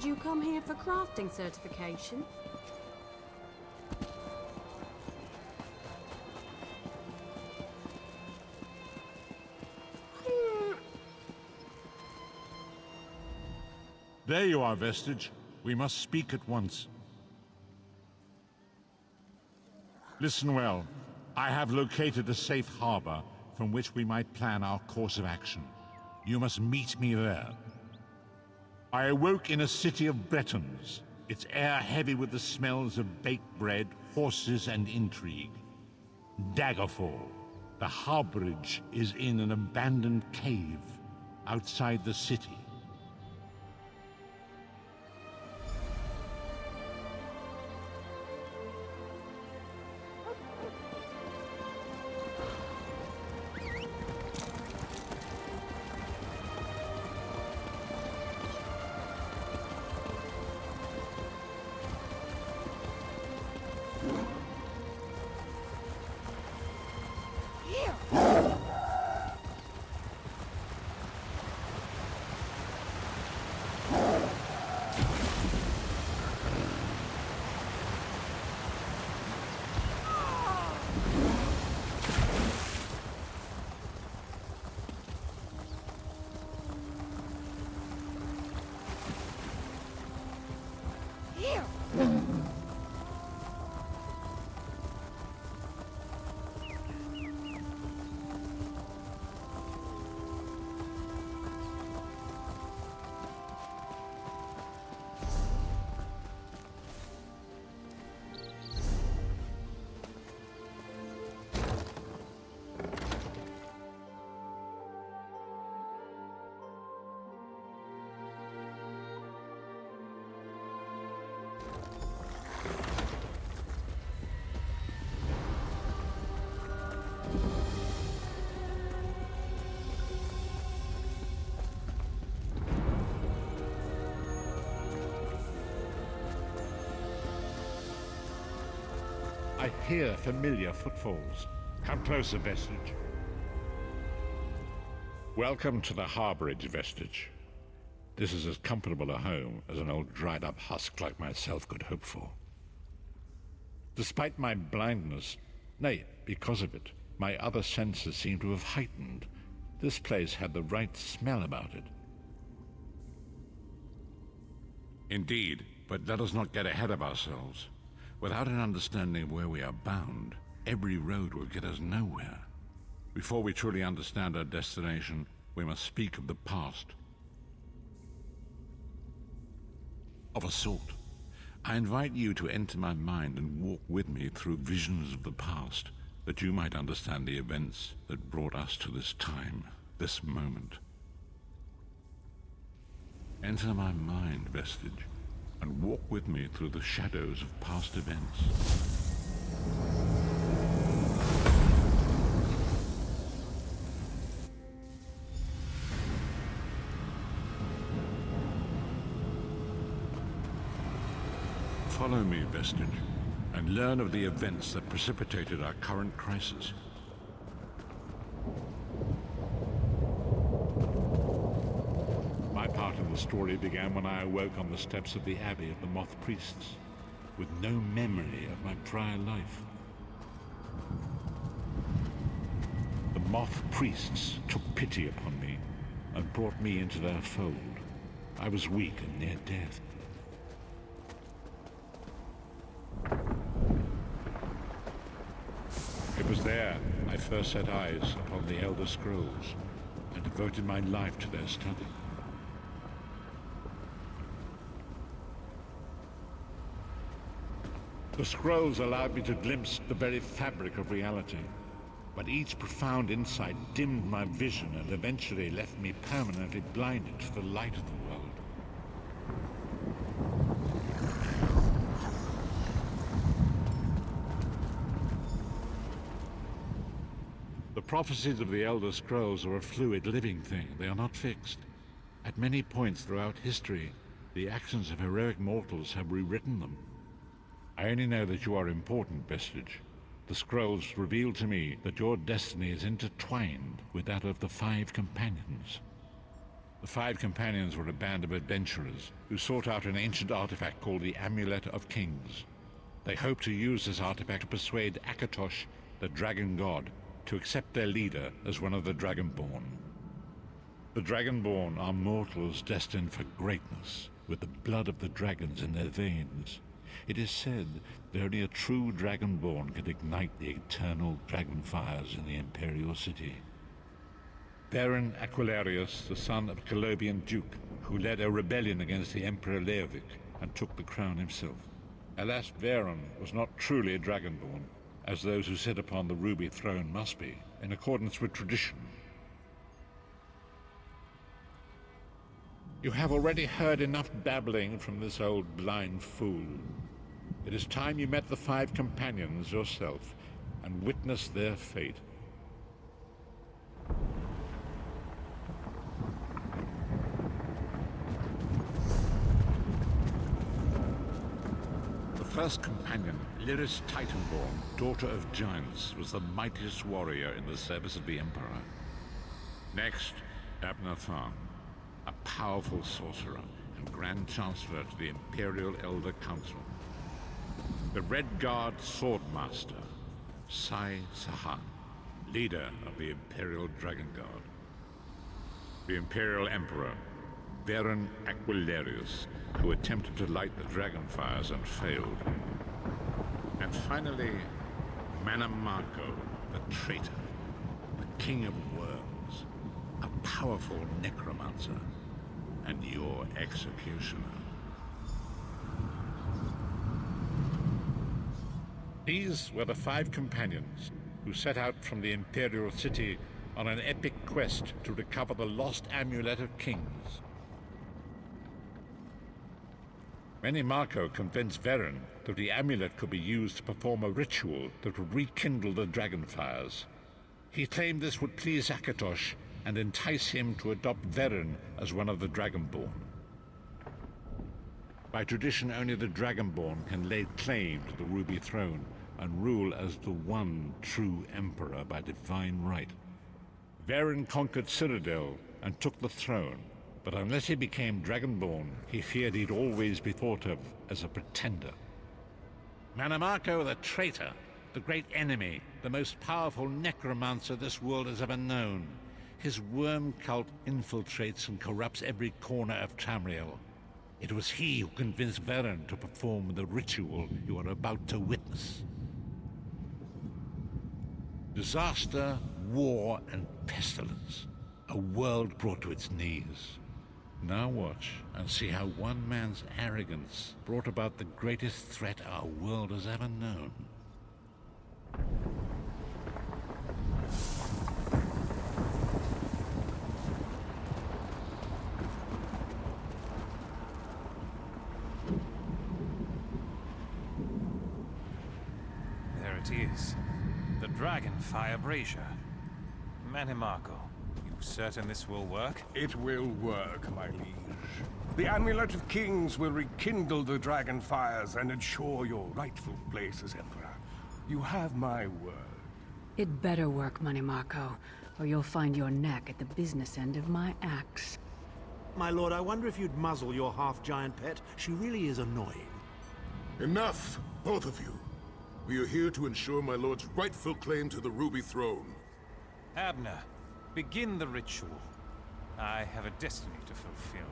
Did you come here for crafting certification? There you are, Vestige. We must speak at once. Listen well. I have located a safe harbor from which we might plan our course of action. You must meet me there. I awoke in a city of Bretons, its air heavy with the smells of baked bread, horses, and intrigue. Daggerfall. The harborage is in an abandoned cave outside the city. I hear familiar footfalls. Come closer, Vestige. Welcome to the harborage, Vestige. This is as comfortable a home as an old dried-up husk like myself could hope for. Despite my blindness, nay, because of it, my other senses seem to have heightened. This place had the right smell about it. Indeed, but let us not get ahead of ourselves. Without an understanding of where we are bound, every road will get us nowhere. Before we truly understand our destination, we must speak of the past. Of a sort. I invite you to enter my mind and walk with me through visions of the past, that you might understand the events that brought us to this time, this moment. Enter my mind, Vestige, and walk with me through the shadows of past events. Follow me, Vestige, and learn of the events that precipitated our current crisis. My part in the story began when I awoke on the steps of the Abbey of the Moth Priests, with no memory of my prior life. The Moth Priests took pity upon me and brought me into their fold. I was weak and near death. It was there I first set eyes upon the Elder Scrolls and devoted my life to their study. The scrolls allowed me to glimpse the very fabric of reality, but each profound insight dimmed my vision and eventually left me permanently blinded to the light of the world. The prophecies of the Elder Scrolls are a fluid, living thing. They are not fixed. At many points throughout history, the actions of heroic mortals have rewritten them. I only know that you are important, Vestige. The scrolls reveal to me that your destiny is intertwined with that of the 5 companions. The five companions were a band of adventurers who sought out an ancient artifact called the Amulet of Kings. They hoped to use this artifact to persuade Akatosh, the dragon god, to accept their leader as one of the Dragonborn. The Dragonborn are mortals destined for greatness, with the blood of the dragons in their veins. It is said that only a true Dragonborn can ignite the eternal dragon fires in the Imperial City. Baron Aquilarius, the son of Colobian Duke, who led a rebellion against the Emperor Leovic and took the crown himself. Alas, Varen was not truly a Dragonborn, as those who sit upon the ruby throne must be, in accordance with tradition. You have already heard enough babbling from this old blind fool. It is time you met the five companions yourself and witnessed their fate. The first companion, Lyris Titanborn, daughter of giants, was the mightiest warrior in the service of the Emperor. Next, Abner Tharn, a powerful sorcerer and Grand Chancellor to the Imperial Elder Council. The Red Guard Swordmaster, Sai Sahan, leader of the Imperial Dragon Guard. The Imperial Emperor, Baron Aquilarius, who attempted to light the dragon fires and failed. And finally, Manamarco, the traitor, the King of Worms, a powerful necromancer, and your executioner. These were the five companions who set out from the Imperial City on an epic quest to recover the lost Amulet of Kings. Menimarco convinced Varen that the amulet could be used to perform a ritual that would rekindle the dragon fires. He claimed this would please Akatosh and entice him to adopt Varen as one of the Dragonborn. By tradition, only the Dragonborn can lay claim to the Ruby Throne and rule as the one true Emperor by divine right. Varen conquered Cyrodiil and took the throne, but unless he became Dragonborn, he feared he'd always be thought of as a pretender. Manamarco the traitor, the great enemy, the most powerful necromancer this world has ever known. His worm cult infiltrates and corrupts every corner of Tamriel. It was he who convinced Varen to perform the ritual you are about to witness. Disaster, war, and pestilence. A world brought to its knees. Now watch and see how one man's arrogance brought about the greatest threat our world has ever known. There it is. The Dragonfire Brazier. Menimarco, you certain this will work? It will work, my liege. The Amulet of Kings will rekindle the dragon fires and ensure your rightful place as Emperor. You have my word. It better work, Menimarco, or you'll find your neck at the business end of my axe. My lord, I wonder if you'd muzzle your half-giant pet. She really is annoying. Enough, both of you. We are here to ensure my lord's rightful claim to the Ruby Throne. Abner, begin the ritual. I have a destiny to fulfill.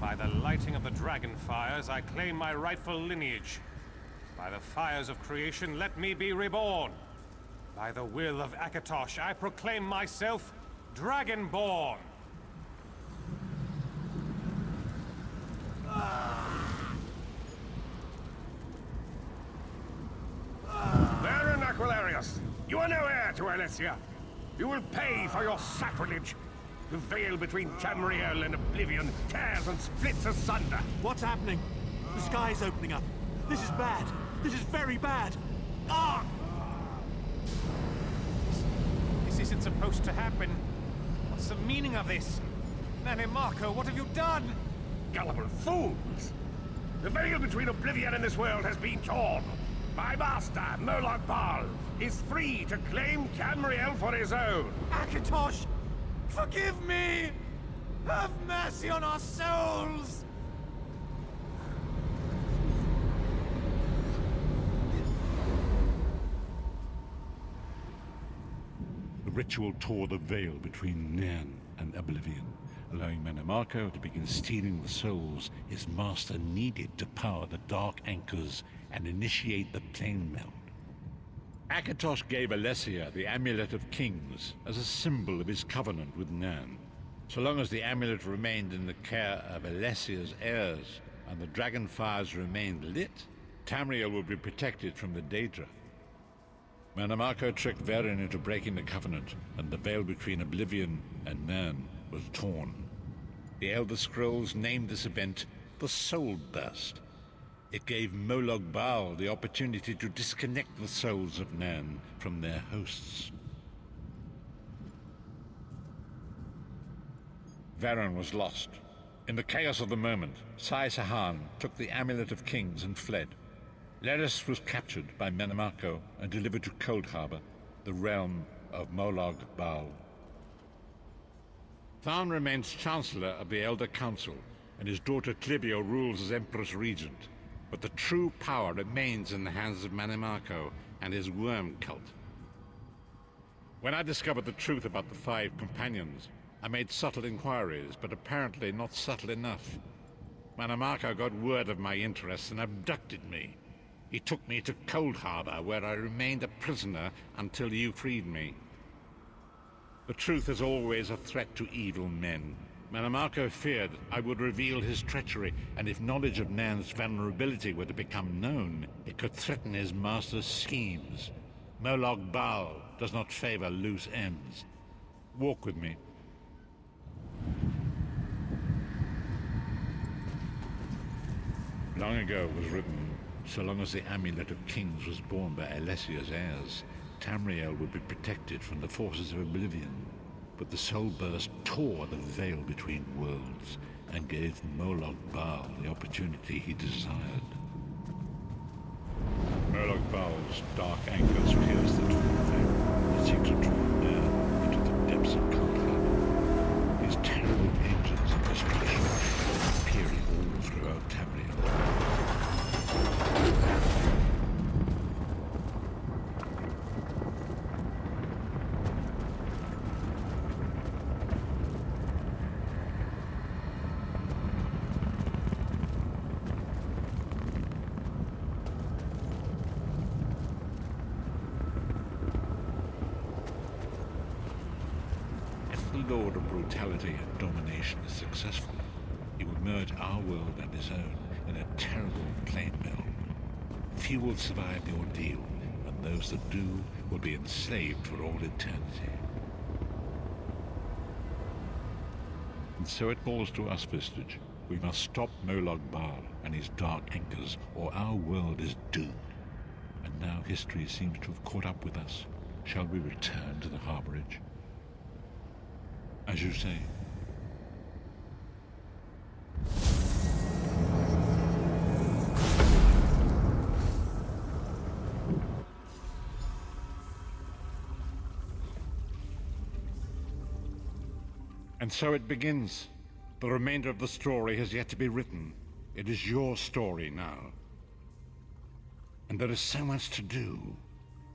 By the lighting of the dragon fires, I claim my rightful lineage. By the fires of creation, let me be reborn. By the will of Akatosh, I proclaim myself Dragonborn. Baron Aquilarius, you are no heir to Alessia. You will pay for your sacrilege. The veil between Tamriel and Oblivion tears and splits asunder. What's happening? The sky's opening up. This is bad. This is very bad. Ah! This isn't supposed to happen. What's the meaning of this? Menimarco, what have you done? Gullible fools! The veil between Oblivion and this world has been torn. My master, Moloch Bal, is free to claim Tamriel for his own. Akatosh! Forgive me! Have mercy on our souls! The ritual tore the veil between Nairn and Oblivion, allowing Mannimarco to begin stealing the souls his master needed to power the Dark Anchors and initiate the plane meld. Akatosh gave Alessia the Amulet of Kings as a symbol of his covenant with Nairn. So long as the amulet remained in the care of Alessia's heirs and the dragon fires remained lit, Tamriel would be protected from the Daedra. Mannimarco tricked Varen into breaking the covenant, and the veil between Oblivion and Nairn was torn. The Elder Scrolls named this event the Soul Burst. It gave Molag Bal the opportunity to disconnect the souls of Nairn from their hosts. Varen was lost. In the chaos of the moment, Sai Sahan took the Amulet of Kings and fled. Leris was captured by Mannimarco and delivered to Cold Harbor, the realm of Molag Bal. Tharn remains Chancellor of the Elder Council, and his daughter Clivio rules as Empress Regent. But the true power remains in the hands of Mannimarco and his worm cult. When I discovered the truth about the 5 companions, I made subtle inquiries, but apparently not subtle enough. Mannimarco got word of my interests and abducted me. He took me to Cold Harbor, where I remained a prisoner until you freed me. The truth is always a threat to evil men. Mannimarco feared I would reveal his treachery, and if knowledge of Nairn's vulnerability were to become known, it could threaten his master's schemes. Molag Bal does not favor loose ends. Walk with me. Long ago was written, so long as the Amulet of Kings was borne by Alessia's heirs, Tamriel would be protected from the forces of Oblivion. But the Soul Burst tore the veil between worlds and gave Molag Bal the opportunity he desired. Molag Bal's dark anchors pierced the torn veil and seemed to draw Nairn into the depths of Cold Harbor. These terrible engines of destruction appearing all throughout Tamriel. The Lord of Brutality and Domination is successful, he will merge our world and his own in a terrible plane meld. Few will survive the ordeal, and those that do will be enslaved for all eternity. And so it falls to us, Vistage. We must stop Molag Bal and his dark anchors, or our world is doomed. And now history seems to have caught up with us. Shall we return to the harborage? As you say. And so it begins. The remainder of the story has yet to be written. It is your story now. And there is so much to do.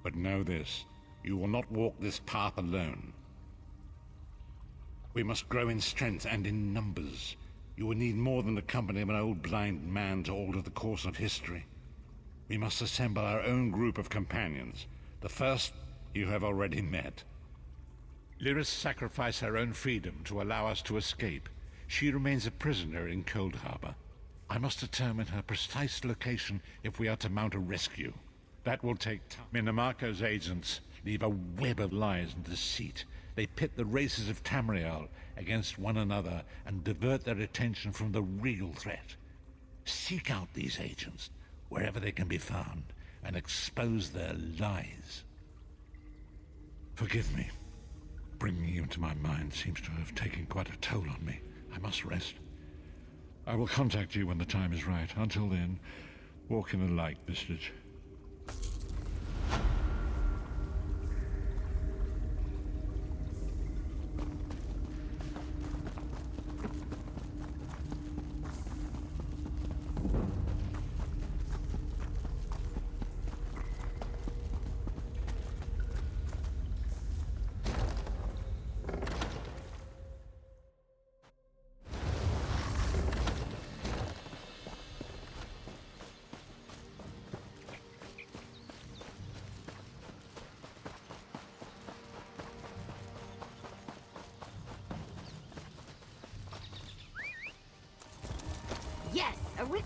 But know this, you will not walk this path alone. We must grow in strength and in numbers. You will need more than the company of an old blind man to alter the course of history. We must assemble our own group of companions. The first you have already met. Lyris sacrificed her own freedom to allow us to escape. She remains a prisoner in Cold Harbor. I must determine her precise location if we are to mount a rescue. That will take time. Mannimarco's agents leave a web of lies and deceit. They pit the races of Tamriel against one another and divert their attention from the real threat. Seek out these agents, wherever they can be found, and expose their lies. Forgive me. Bringing you into my mind seems to have taken quite a toll on me. I must rest. I will contact you when the time is right. Until then, walk in the light, Vistage.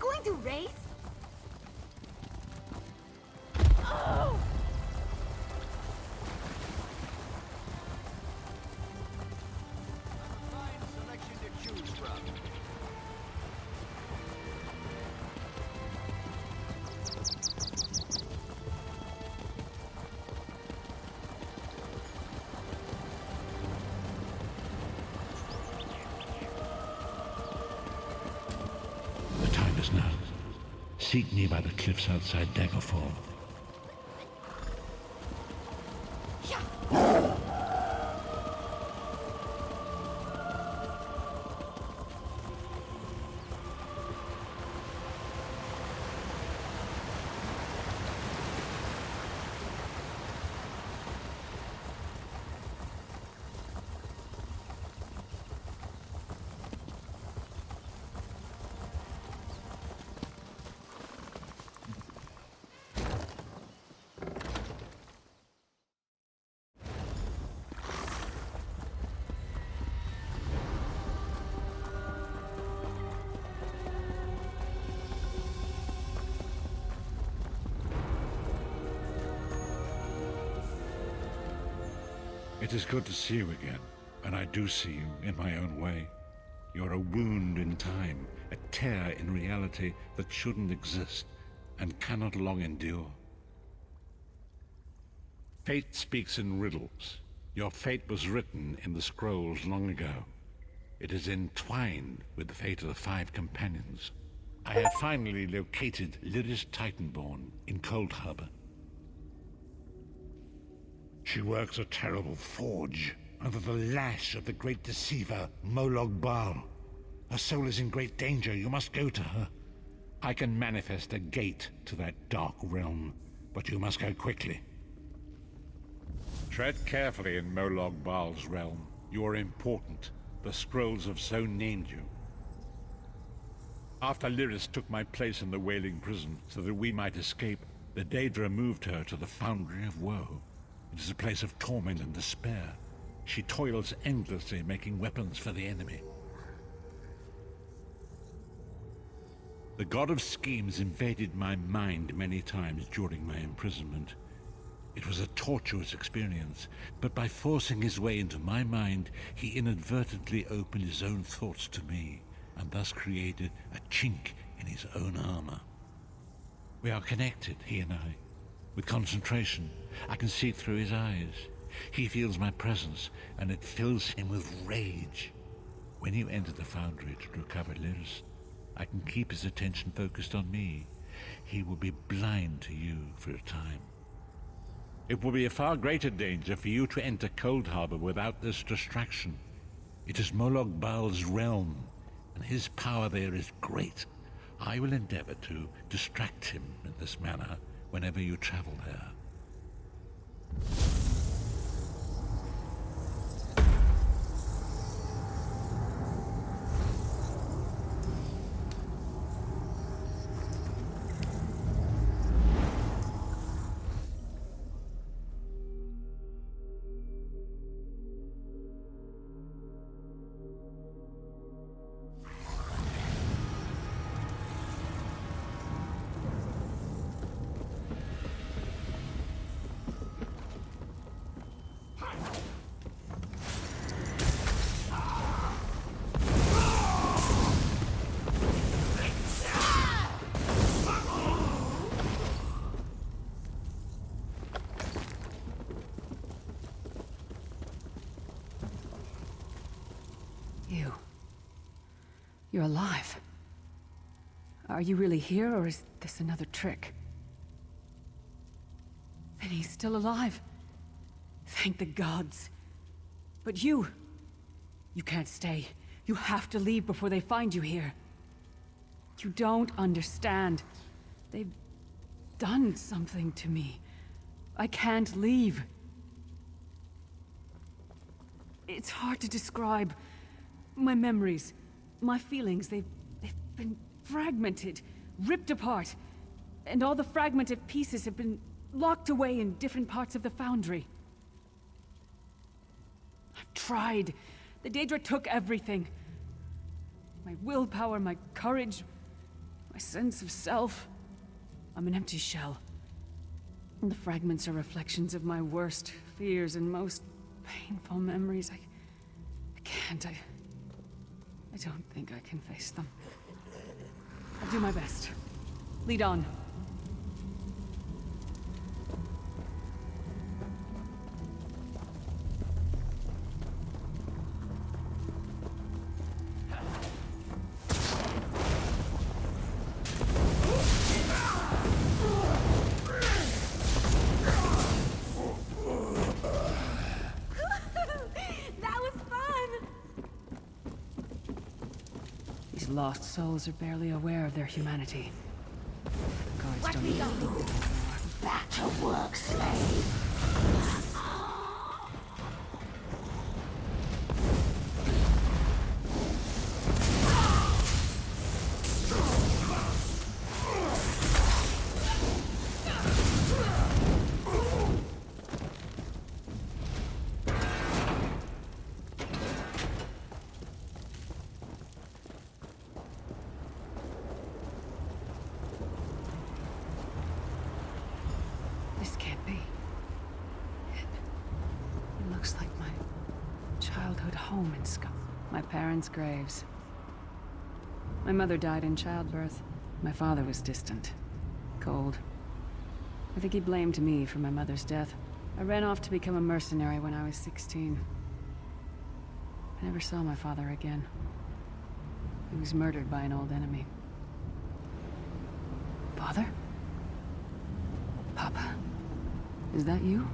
going to race? The time is now. Seek me by the cliffs outside Daggerfall. It is good to see you again, and I do see you in my own way. You're a wound in time, a tear in reality that shouldn't exist and cannot long endure. Fate speaks in riddles. Your fate was written in the scrolls long ago. It is entwined with the fate of the 5 companions. I have finally located Lyris Titanborn in Cold Harbor. She works a terrible forge under the lash of the great deceiver, Molog Baal. Her soul is in great danger. You must go to her. I can manifest a gate to that dark realm, but you must go quickly. Tread carefully in Molog Baal's realm. You are important. The scrolls have so named you. After Lyris took my place in the Wailing Prison so that we might escape, the Daedra moved her to the Foundry of Woe. It is a place of torment and despair. She toils endlessly making weapons for the enemy. The god of schemes invaded my mind many times during my imprisonment. It was a tortuous experience, but by forcing his way into my mind, he inadvertently opened his own thoughts to me, and thus created a chink in his own armor. We are connected, he and I. With concentration, I can see through his eyes. He feels my presence, and it fills him with rage. When you enter the Foundry to recover Lyris, I can keep his attention focused on me. He will be blind to you for a time. It will be a far greater danger for you to enter Cold Harbor without this distraction. It is Molog Baal's realm, and his power there is great. I will endeavor to distract him in this manner whenever you travel there. You're alive. Are you really here, or is this another trick? Then he's still alive. Thank the gods. But you can't stay. You have to leave before they find you here. You don't understand. They've done something to me. I can't leave. It's hard to describe. My memories, my feelings, they've been fragmented, ripped apart. And all the fragmented pieces have been locked away in different parts of the Foundry. I've tried. The Daedra took everything. My willpower, my courage, my sense of self. I'm an empty shell. And the fragments are reflections of my worst fears and most painful memories. I can't. I don't think I can face them. I'll do my best. Lead on. Lost souls are barely aware of their humanity. The guards don't even think them anymore. Back to work, slave. This can't be. It looks like my childhood home in Scotland. My parents' graves. My mother died in childbirth. My father was distant. Cold. I think he blamed me for my mother's death. I ran off to become a mercenary when I was 16. I never saw my father again. He was murdered by an old enemy. Father? Papa? Is that you?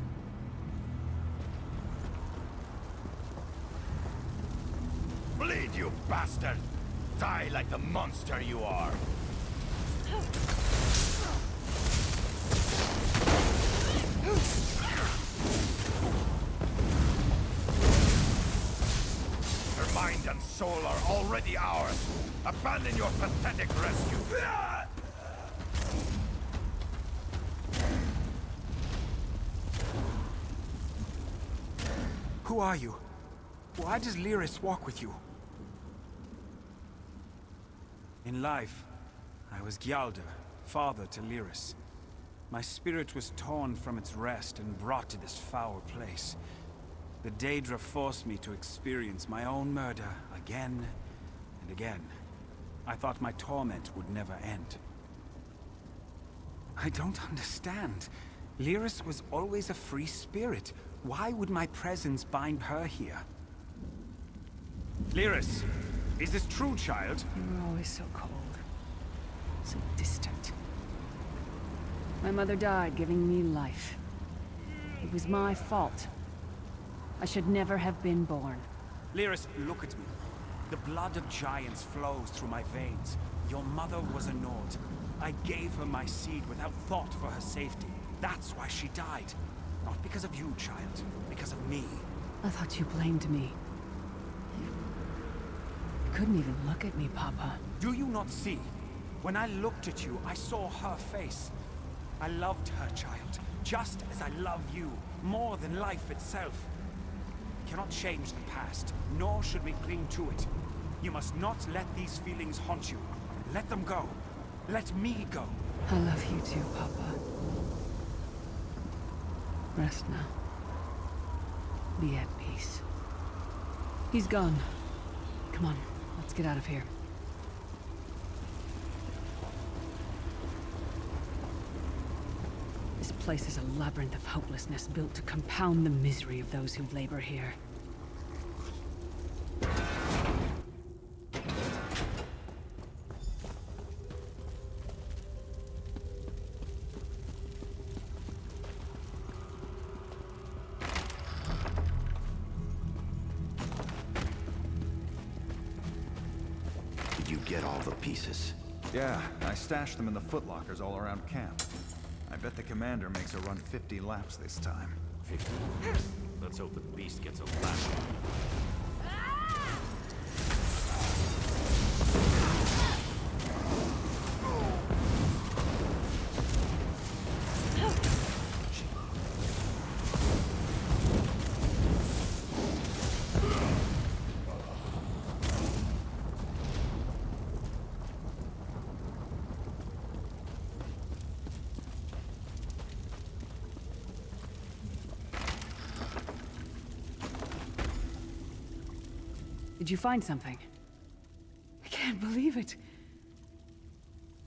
Bleed, you bastard! Die like the monster you are! Your mind and soul are already ours! Abandon your pathetic rescue! Who are you? Why does Lyris walk with you? In life, I was Gjalder, father to Lyris. My spirit was torn from its rest and brought to this foul place. The Daedra forced me to experience my own murder again and again. I thought my torment would never end. I don't understand. Lyris was always a free spirit. Why would my presence bind her here? Lyris, is this true, child? You were always so cold. So distant. My mother died giving me life. It was my fault. I should never have been born. Lyris, look at me. The blood of giants flows through my veins. Your mother was a Nord. I gave her my seed without thought for her safety. That's why she died. Not because of you, child. Because of me. I thought you blamed me. You couldn't even look at me, Papa. Do you not see? When I looked at you, I saw her face. I loved her, child. Just as I love you. More than life itself. We cannot change the past, nor should we cling to it. You must not let these feelings haunt you. Let them go. Let me go. I love you too, Papa. Rest now. Be at peace. He's gone. Come on, let's get out of here. This place is a labyrinth of hopelessness built to compound the misery of those who labor here. Did you get all the pieces? Yeah, I stashed them in the footlockers all around camp. I bet the commander makes her run 50 laps this time. 50? Let's hope the beast gets a lap. Did you find something? I can't believe it.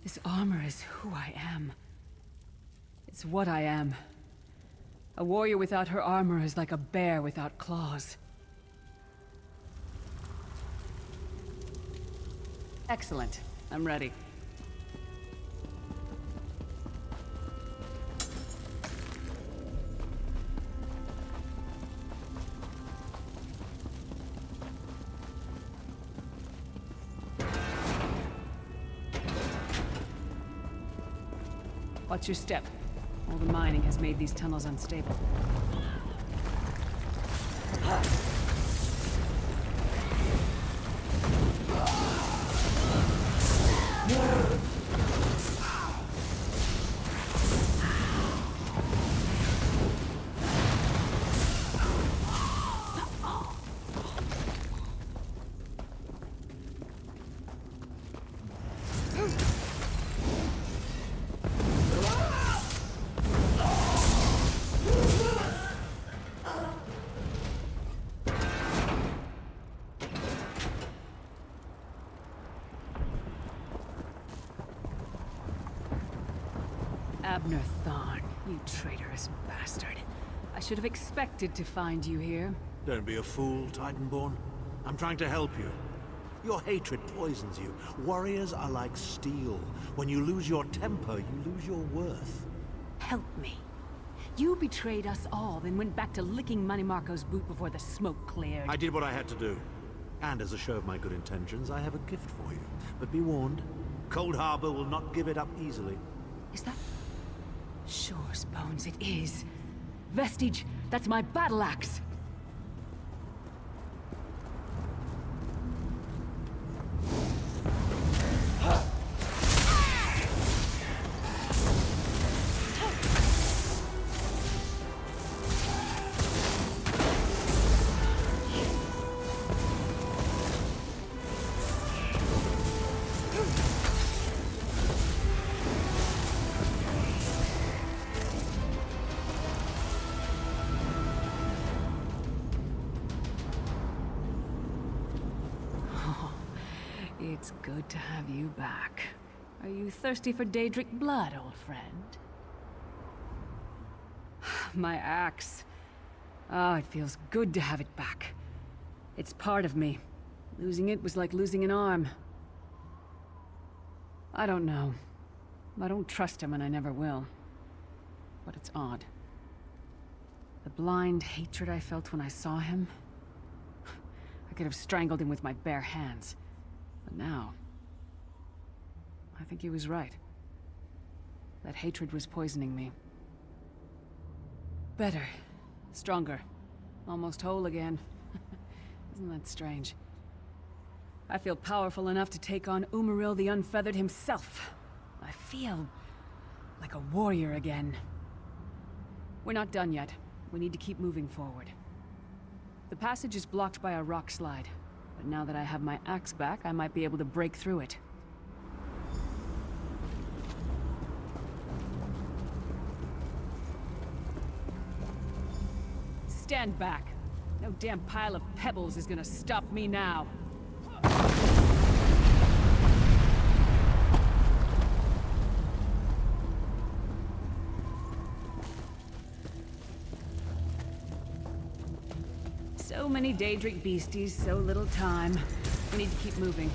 This armor is who I am. It's what I am. A warrior without her armor is like a bear without claws. Excellent. I'm ready. Watch your step. All the mining has made these tunnels unstable. Abner Thorn, you traitorous bastard. I should have expected to find you here. Don't be a fool, Titanborn. I'm trying to help you. Your hatred poisons you. Warriors are like steel. When you lose your temper, you lose your worth. Help me. You betrayed us all, then went back to licking Manny Marco's boot before the smoke cleared. I did what I had to do. And as a show of my good intentions, I have a gift for you. But be warned, Cold Harbor will not give it up easily. Is that... Sure, Bones, it is. Vestige, that's my battle axe! It's good to have you back. Are you thirsty for Daedric blood, old friend? My axe. Oh, it feels good to have it back. It's part of me. Losing it was like losing an arm. I don't know. I don't trust him and I never will. But it's odd. The blind hatred I felt when I saw him... I could have strangled him with my bare hands. But now... I think he was right. That hatred was poisoning me. Better. Stronger. Almost whole again. Isn't that strange? I feel powerful enough to take on Umaril the Unfeathered himself. I feel... like a warrior again. We're not done yet. We need to keep moving forward. The passage is blocked by a rock slide. But now that I have my axe back, I might be able to break through it. Stand back. No damn pile of pebbles is gonna stop me now. So many Daedric beasties, so little time. We need to keep moving.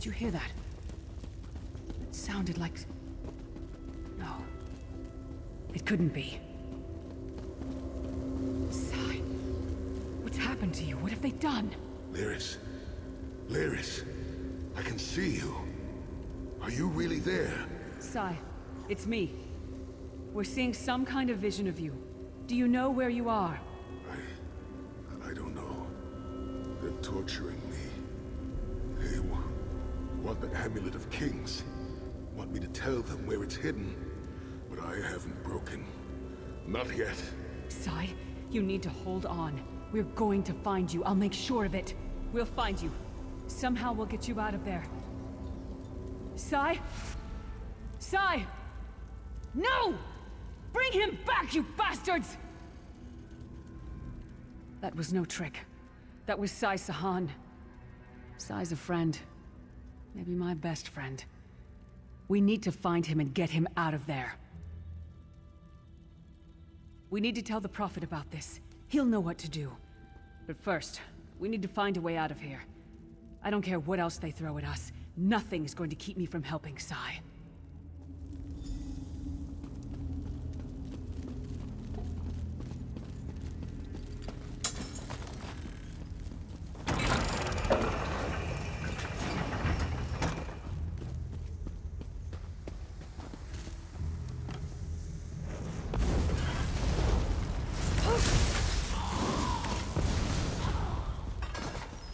Did you hear that? It sounded like... No. It couldn't be. Sai, what's happened to you? What have they done? Lyris. Lyris. I can see you. Are you really there? Sai, it's me. We're seeing some kind of vision of you. Do you know where you are? I don't know. They're torturing me. They want the Amulet of Kings. Want me to tell them where it's hidden. But I haven't broken. Not yet. Sai, you need to hold on. We're going to find you. I'll make sure of it. We'll find you. Somehow we'll get you out of there. Sai? Sai! No! Bring him back, you bastards! That was no trick. That was Sai Sahan. Sai's a friend. Maybe my best friend. We need to find him and get him out of there. We need to tell the Prophet about this. He'll know what to do. But first, we need to find a way out of here. I don't care what else they throw at us. Nothing is going to keep me from helping Sai.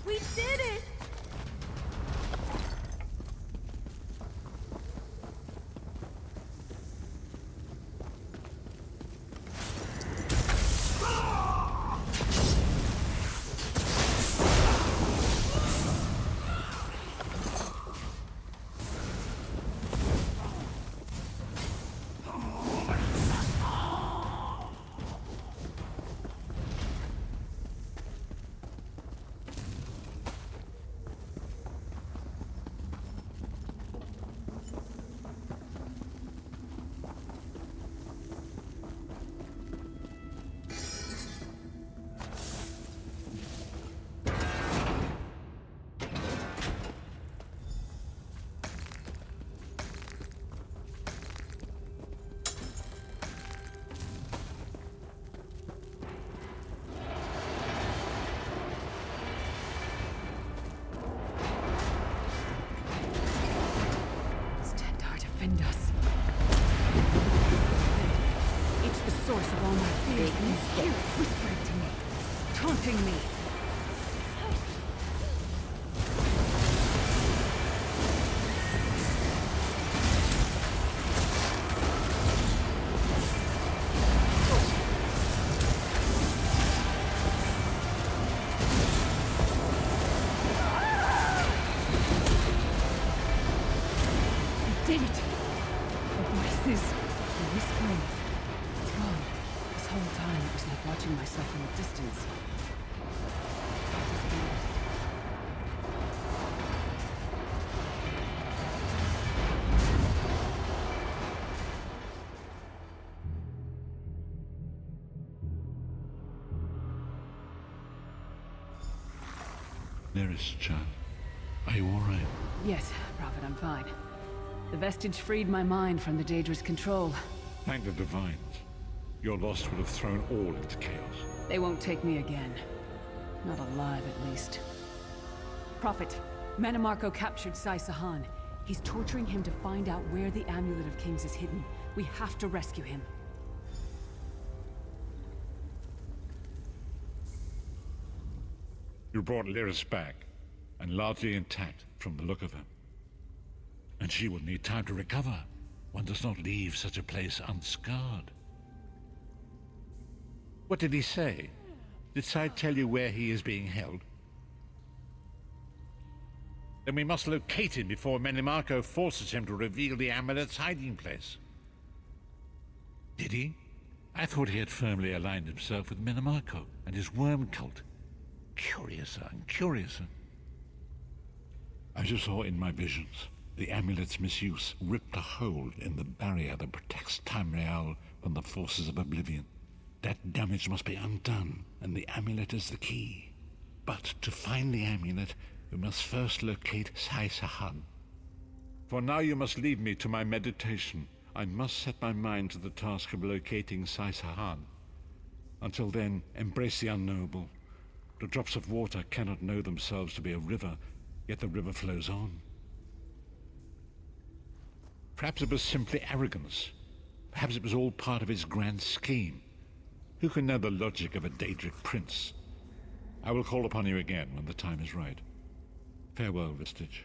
We did it! Defend us. It's the source of all my fears and the spirit whispering to me, taunting me. Did it! The voices, the whispering. It's gone. This whole time it was like watching myself from a distance. Lyris, child. Are you alright? Yes, Prophet, I'm fine. The vestige freed my mind from the Daedra's control. Thank the Divines. Your loss would have thrown all into chaos. They won't take me again. Not alive, at least. Prophet, Mannimarco captured Sai Sahan. He's torturing him to find out where the Amulet of Kings is hidden. We have to rescue him. You brought Lyris back, and largely intact from the look of her. And she will need time to recover. One does not leave such a place unscarred. What did he say? Did Sai tell you where he is being held? Then we must locate him before Mannimarco forces him to reveal the amulet's hiding place. Did he? I thought he had firmly aligned himself with Mannimarco and his worm cult. Curiouser and curiouser. As you saw in my visions, the amulet's misuse ripped a hole in the barrier that protects Tamriel from the forces of oblivion. That damage must be undone, and the amulet is the key. But to find the amulet, we must first locate Sai Sahan. For now you must leave me to my meditation. I must set my mind to the task of locating Sai Sahan. Until then, embrace the unknowable. The drops of water cannot know themselves to be a river, yet the river flows on. Perhaps it was simply arrogance. Perhaps it was all part of his grand scheme. Who can know the logic of a Daedric prince? I will call upon you again when the time is right. Farewell, Vestige.